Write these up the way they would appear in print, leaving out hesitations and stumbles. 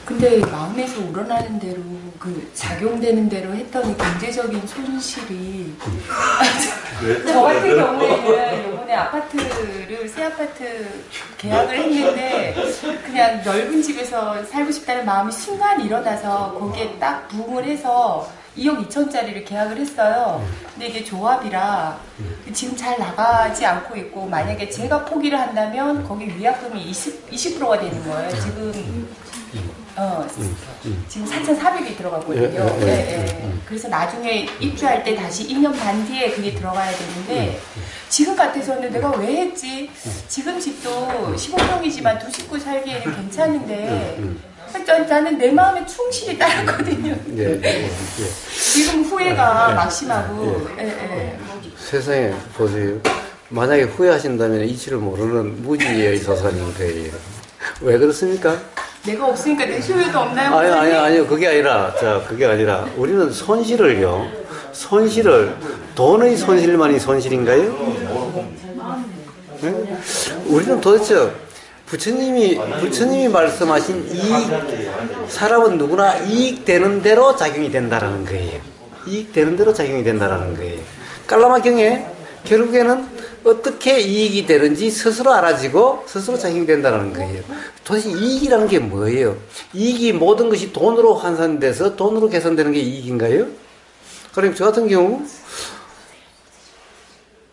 근데 마음에서 우러나는 대로 그 작용되는 대로 했더니 경제적인 손실이 저 같은 경우에는 이번에 아파트를 새 아파트 계약을 했는데 그냥 넓은 집에서 살고 싶다는 마음이 순간 일어나서 거기에 딱 부응을 해서 2억 2천짜리를 계약을 했어요. 근데 이게 조합이라 지금 잘 나가지 않고 있고 만약에 제가 포기를 한다면 거기 위약금이 20%가 되는 거예요. 지금 4,400이 들어가거든요. 그래서 나중에 입주할 때 다시 2년 반 뒤에 그게 들어가야 되는데 지금 같아서는 내가 왜 했지? 지금 집도 15평이지만 두 식구 살기에는 괜찮은데 나는 내 마음에 충실히 따랐거든요. 지금 후회가 막심하고. 세상에 보세요. 만약에 후회하신다면 이치를 모르는 무지의 조선인 거예요. 왜 그렇습니까? 내가 없으니까 내 소유도 없나요? 아니요. 그게 아니라 우리는 손실을요. 돈의 손실만이 손실인가요? 네? 우리는 도대체 부처님이 말씀하신 사람은 누구나 이익되는 대로 작용이 된다라는 거예요. 이익되는 대로 작용이 된다라는 거예요. 깔라마경에 결국에는 어떻게 이익이 되는지 스스로 알아지고 스스로 작용된다는 거예요. 도대체 이익이라는 게 뭐예요? 이익이 모든 것이 돈으로 환산돼서 돈으로 계산되는 게 이익인가요? 그럼 저 같은 경우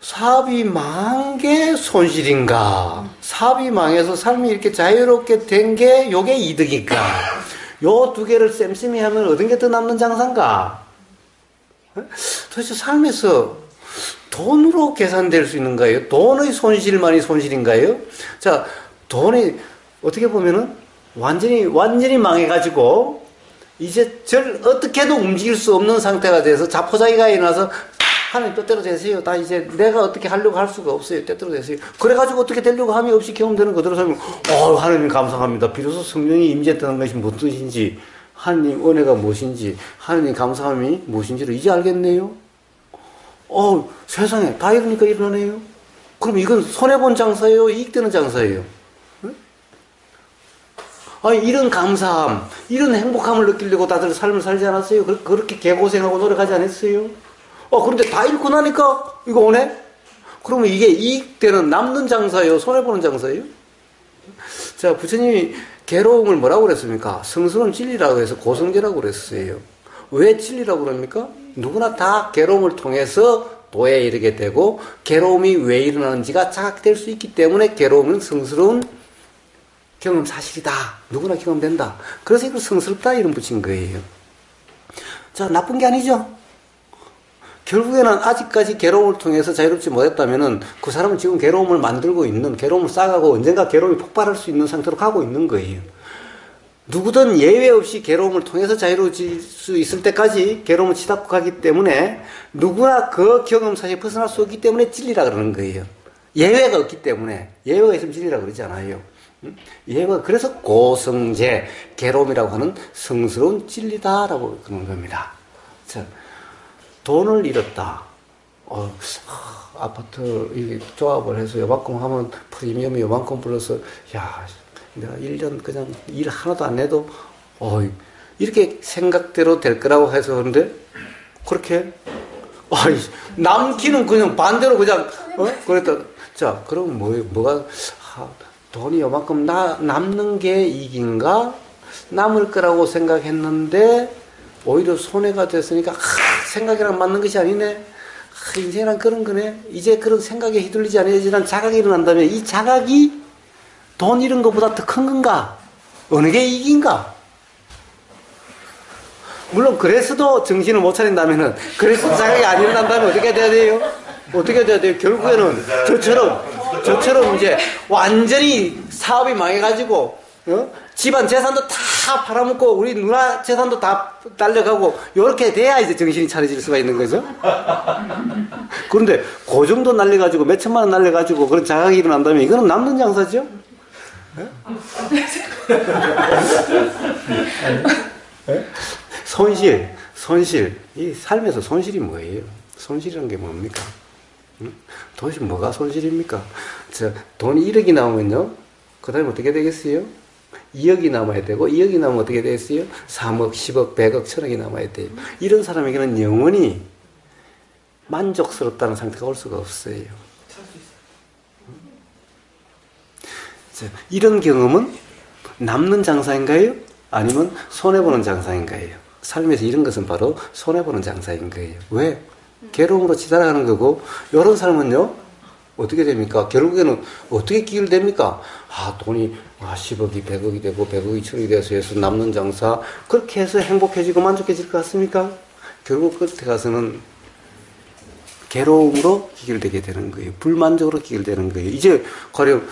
사업이 망한 게 손실인가? 사업이 망해서 삶이 이렇게 자유롭게 된 게 요게 이득일까? 요 두 개를 쌤쌤이 하면 얻은 게 더 남는 장사인가? 도대체 삶에서 돈으로 계산될 수 있는가요? 돈의 손실만이 손실인가요? 자, 돈이 어떻게 보면은 완전히 망해가지고 이제 어떻게 해도 움직일 수 없는 상태가 돼서 자포자기가 일어나서 하나님 뜻대로 되세요. 다 이제 내가 어떻게 하려고 할 수가 없어요. 뜻대로 되세요. 그래가지고 어떻게 되려고 함이 없이 경험되는 그대로 살면 하나님 감사합니다. 비로소 성령이 임재했다는 것이 무슨 뜻인지 하나님 은혜가 무엇인지 하나님 감사함이 무엇인지를 이제 알겠네요. 세상에 다 이러니까 일어나네요. 그럼 이건 손해본 장사예요? 이익되는 장사예요? 응? 이런 감사함, 이런 행복함을 느끼려고 다들 삶을 살지 않았어요? 그렇게 개고생하고 노력하지 않았어요? 그런데 다 잃고 나니까 이거 오네? 그러면 이게 이익되는 남는 장사예요? 손해보는 장사예요? 자, 부처님이 괴로움을 뭐라고 그랬습니까? 성스러운 진리라고 해서 고성제라고 그랬어요. 왜 진리라고 그럽니까? 누구나 다 괴로움을 통해서 도에 이르게 되고 괴로움이 왜 일어나는지가 자각될 수 있기 때문에 괴로움은 성스러운 경험 사실이다. 누구나 경험된다. 그래서 이걸 성스럽다 이름 붙인 거예요. 자, 나쁜 게 아니죠. 결국에는 아직까지 괴로움을 통해서 자유롭지 못했다면은 그 사람은 지금 괴로움을 만들고 있는, 괴로움을 쌓아가고 언젠가 괴로움이 폭발할 수 있는 상태로 가고 있는 거예요. 누구든 예외 없이 괴로움을 통해서 자유로워질 수 있을 때까지 괴로움을 치닫고 가기 때문에 누구나 그 경험 사실에 벗어날 수 없기 때문에 진리라 그러는 거예요. 예외가 없기 때문에. 예외가 있으면 진리라 그러지 않아요. 예외가, 그래서 고성제, 괴로움이라고 하는 성스러운 진리다라고 그러는 겁니다. 자, 돈을 잃었다. 아파트 이게 조합을 해서 요만큼 하면 프리미엄이 요만큼 불러서 내가 1년 그냥 일 하나도 안 해도 이렇게 생각대로 될 거라고 해서 그런데 그렇게 남기는 그냥 반대로 그냥 그랬다. 자, 그럼 뭐가 돈이 요만큼 남는 게 이익인가? 남을 거라고 생각했는데 오히려 손해가 됐으니까 생각이랑 맞는 것이 아니네. 인생이란 그런 거네. 이제 그런 생각에 휘둘리지 않아야지란 자각이 일어난다면 이 자각이 돈 잃은 것보다 더 큰 건가? 어느 게 이익인가? 물론 그래서도 정신을 못 차린다면은, 그래서 자각이 안 일어난다면 어떻게 돼야 돼요? 어떻게 돼야 돼요? 결국에는 저처럼 이제 완전히 사업이 망해가지고 집안 재산도 다 팔아먹고 우리 누나 재산도 다 날려가고 이렇게 돼야 이제 정신이 차려질 수가 있는 거죠. 그런데 그 정도 날려가지고 몇 천만 원 날려가지고 그런 자각이 일어난다면 이거는 남는 장사죠. 손실. 이 삶에서 손실이 뭐예요? 손실이라는 게 뭡니까? 도대체 뭐가 손실입니까? 돈이 1억이 나오면요, 그 다음에 어떻게 되겠어요? 2억이 남아야 되고 2억이 남으면 어떻게 되겠어요? 3억, 10억, 100억, 1000억이 남아야 돼요. 이런 사람에게는 영원히 만족스럽다는 상태가 올 수가 없어요. 이런 경험은 남는 장사인가요? 아니면 손해보는 장사인가요? 삶에서 이런 것은 바로 손해보는 장사인 거예요. 왜? 괴로움으로 치달아가는 거고, 이런 삶은요, 어떻게 됩니까? 결국에는 어떻게 기울됩니까? 돈이 10억이 100억이 되고 100억이 1000억이 돼서 해서 남는 장사, 그렇게 해서 행복해지고 만족해질 것 같습니까? 결국 끝에 가서는 괴로움으로 기결되게 되는 거예요. 불만족으로 기결되는 거예요. 이제 가령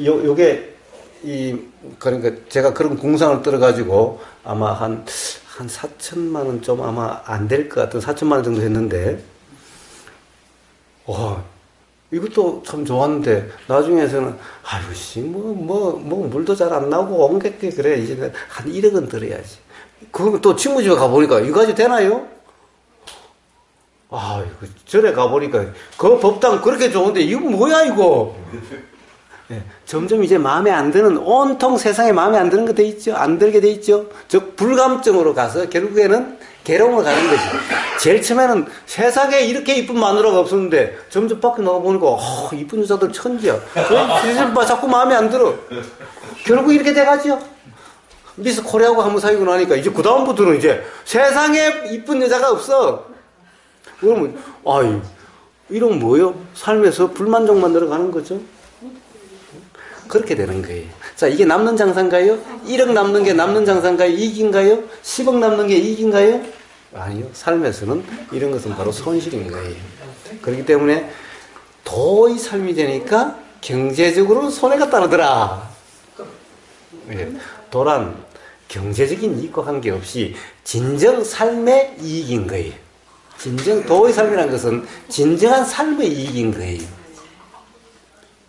요게 그러니까 제가 그런 공상을 떨어가지고 아마 한 4천만 원 좀 아마 안 될 것 같은 4천만 원 정도 했는데, 이것도 참 좋았는데 나중에서는 물도 잘 안 나오고 옮겼게 그래. 이제 한 1억은 들어야지. 그거 또 친구 집에 가보니까 이거 가지고 되나요? 절에 가보니까 그 법당 그렇게 좋은데 이거 뭐야 이거. 네, 점점 이제 마음에 안 드는, 온통 세상에 마음에 안 드는 거 돼 있죠. 안 들게 돼 있죠. 즉 불감증으로 가서 결국에는 괴로움으로 가는 거지. 제일 처음에는 세상에 이렇게 이쁜 마누라가 없었는데 점점 밖에 나가보니까 이쁜 여자들 천지야. 자꾸 마음에 안 들어. 결국 이렇게 돼가죠. 미스 코리아하고 한번 사귀고 나니까 이제 그 다음부터는 이제 세상에 이쁜 여자가 없어. 그러면 이런 뭐요? 삶에서 불만족만 들어가는 거죠. 그렇게 되는 거예요. 자, 이게 남는 장사인가요? 1억 남는 게 남는 장사인가요? 이익인가요? 10억 남는 게 이익인가요? 아니요. 삶에서는 이런 것은 바로 손실인 거예요. 그렇기 때문에 도의 삶이 되니까 경제적으로 손해가 따르더라. 도란 경제적인 이익과 관계없이 진정 삶의 이익인 거예요. 진정 도의 삶이라는 것은 진정한 삶의 이익인 거예요.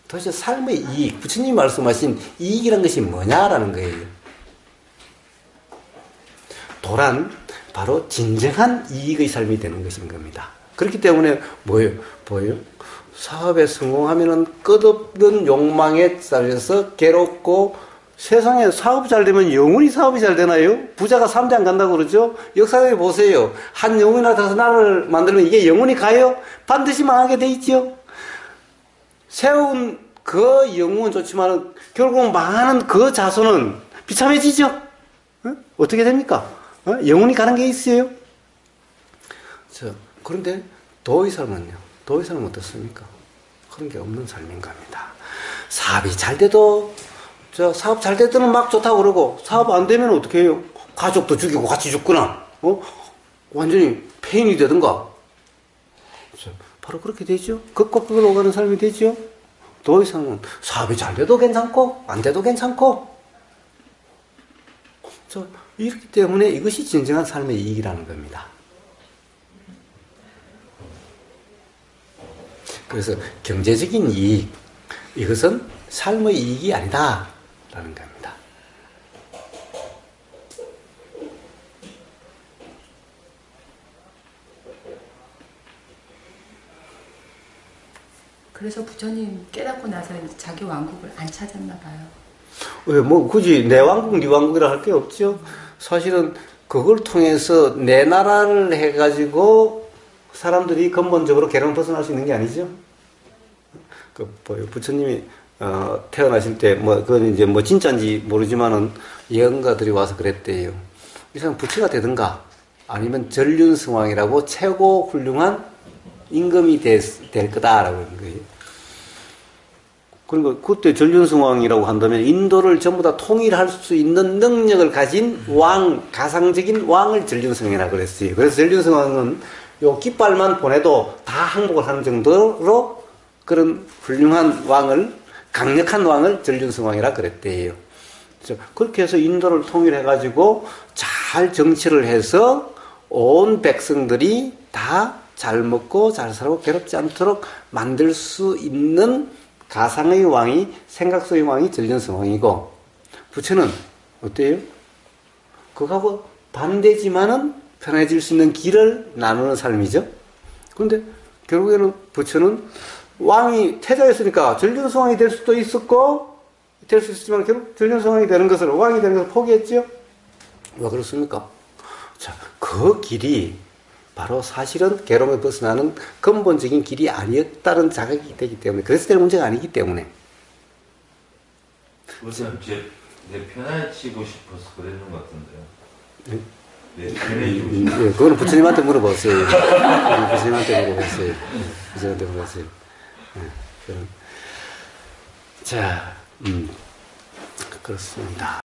도대체 삶의 이익, 부처님이 말씀하신 이익이란 것이 뭐냐라는 거예요. 도란 바로 진정한 이익의 삶이 되는 것인 겁니다. 그렇기 때문에 뭐예요? 사업에 성공하면은 끝없는 욕망에 쌓여서 괴롭고, 세상에 사업 잘 되면 영원히 사업이 잘 되나요? 부자가 3대 안 간다고 그러죠? 역사에 보세요. 한 영혼이나 다섯 나라를 만들면 이게 영원히 가요? 반드시 망하게 돼 있죠? 세운 그 영웅은 좋지만 결국 망하는 그 자손은 비참해지죠. 어떻게 됩니까? 영원히 가는 게 있어요. 그런데 도의 삶은요. 도의 삶은 어떻습니까? 그런 게 없는 삶인 겁니다. 사업이 잘 돼도 사업 잘 되더니 막 좋다고 그러고, 사업 안 되면 어떻게 해요? 가족도 죽이고 같이 죽거나 완전히 폐인이 되든가. 바로 그렇게 되죠. 극과 극을 오가는 삶이 되죠. 더 이상은 사업이 잘 돼도 괜찮고 안 돼도 괜찮고. 이렇기 때문에 이것이 진정한 삶의 이익이라는 겁니다. 그래서 경제적인 이익, 이것은 삶의 이익이 아니다 라는 겁니다. 그래서 부처님 깨닫고 나서 자기 왕국을 안 찾았나 봐요. 왜, 굳이 내 왕국, 네 왕국이라 할 게 없죠. 사실은 그걸 통해서 내 나라를 해가지고 사람들이 근본적으로 괴로움 벗어날 수 있는 게 아니죠. 부처님이 태어나실 때 그건 이제 진짜인지 모르지만은 예언가들이 와서 그랬대요. 이 사람 부처가 되든가 아니면 전륜승왕이라고 최고 훌륭한 임금이 될 거다라고 하는 거예요. 그러니까 그때 전륜승왕이라고 한다면 인도를 전부 다 통일할 수 있는 능력을 가진 왕, 가상적인 왕을 전륜승왕이라고 그랬어요. 그래서 전륜승왕은 요 깃발만 보내도 다 항복을 하는 정도로 그런 훌륭한 왕을, 강력한 왕을 전륜승왕이라 그랬대요. 그렇게 해서 인도를 통일해가지고 잘 정치를 해서 온 백성들이 다 잘 먹고 잘 살고 괴롭지 않도록 만들 수 있는 가상의 왕이, 생각 속의 왕이 전륜승왕이고, 부처는 어때요? 그거하고 반대지만은 편해질 수 있는 길을 나누는 삶이죠. 그런데 결국에는 부처는 왕이 태자였으니까 전륜승왕이 될 수도 있었고, 될 수 있지만 결국 전현성왕이 되는 것을, 왕이 되는 것을 포기했지요? 왜 그렇습니까? 자, 그 길이 바로 사실은 괴로움에 벗어나는 근본적인 길이 아니었다는 자각이 되기 때문에, 그래서 될 문제가 아니기 때문에. 그것은 내 편해지고 싶어서 그랬는 것 같은데요. 네? 내 편해지고 싶어서. 예, 그거는 부처님한테 물어봤어요. 부처님한테 물어봤어요. 부처님한테 물어봤어요. 자, 그렇습니다.